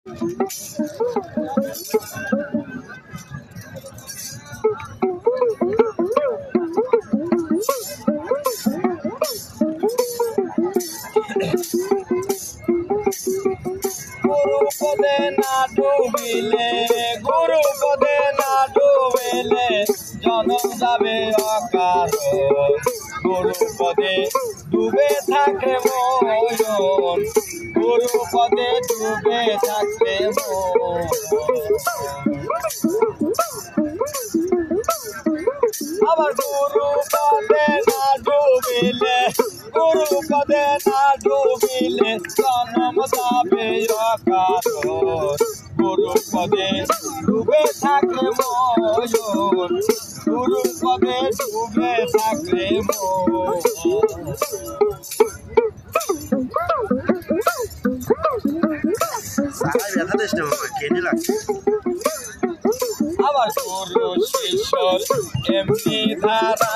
পদে না ডুবিলে গুরু পদে না ডুবিলে জনম যাবে অকারণ। গুরু পদে ডুবে থাকে মন, গুরু পদে ডুবে থাকে মন। আবার গুরু পদে না ডুবিলে, গুরু পদে না ডুবিলে জনম যাবে অকারণ। গুরু পদে ডুবে থাকলে মন, গুরু পদে ডুবে থাকলে মন। আবার গুরু শিষ্যর এমনি ধারা,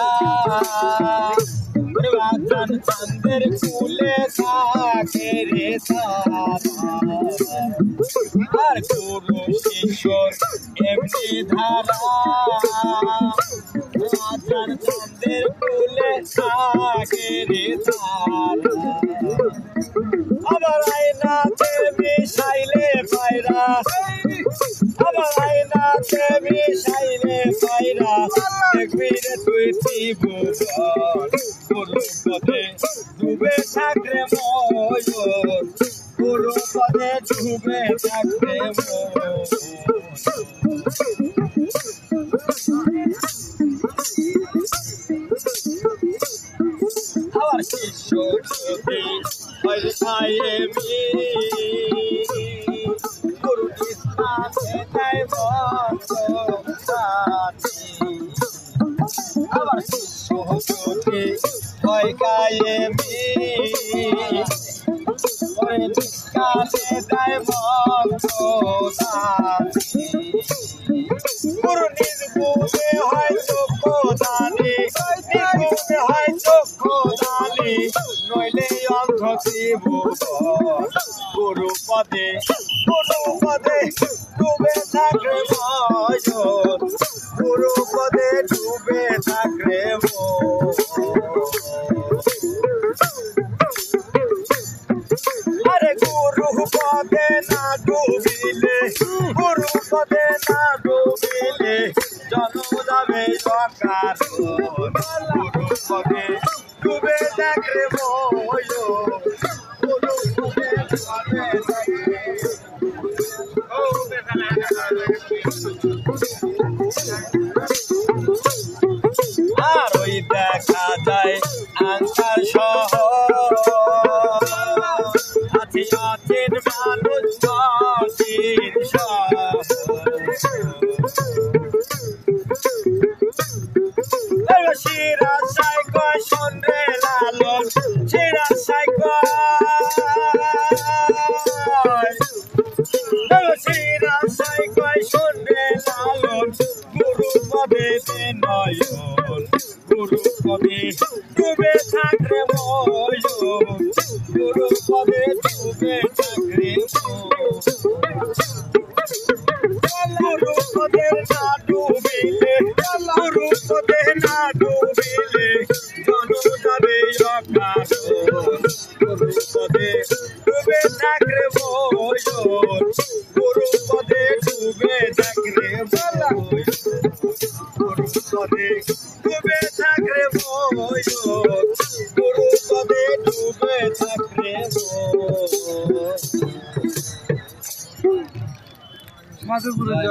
রাজন চাঁদের ফুলে থাকে রে তারা। আর গুরু শিষ্যর এমনি ধারা, রাজন চাঁদের ফুলে থাকে রে তারা। আবার আয়নাতে মিশাইলে পায়রা, আবার আয়নাতে মিশাইলে পায়রা, দেখবি রে তুই ত্রিভুবন। গুরু পদে ডুবে থাকলে মন, গুরু পদে ডুবে থাকলে মন। আবার শিষ্য যদি হয় খায়েমি, গুরু ইসলামে দেয় বন্ধ। আবার শিষ্য যদি হয় কায়েমি, কানে দেয় বন্ধ। গুরু নির্গুণে হয় চক্ষু দানি, নির্গুণে হয় চক্ষু দানি, নইলে অন্ধ ত্রিভুবন। গুরু পদে ডুবে থাকলে মন, গুরু পদে ডুবে থাকলে মন। আরে গুরু পদে না ডুবিলে, গুরু পদে না ডুবিলে জন্ম যাবে অকারণ। গুরু পদে ডুবে থাকলে মন, গুরু পদে ডুবে থাকলে। আর ওই দেখা যায় আঙ্কার সহ আছেন মানুষ কঠিন শিরা সাই কয় সন্ধ্যে লালন, শিরা সাই শিরা সাই কয় সন্ধ্যে লালন। গুরু পদে নয়ন, গুরু পদে ডুবে থাকলে মন, গুরু পদে ডুবে থাকলে মন। গুরু পদে না ডুবিলে, গুরু পদে না ডুবিলে জন্ম যাবে অকারণ। গুরু পদে ডুবে থাকলে মন, গুরু পদে ডুবে থাকলে মন। গুরু পদে ডুবে থাকলে মন, গুরু পদে ডুবে থাকলে মন।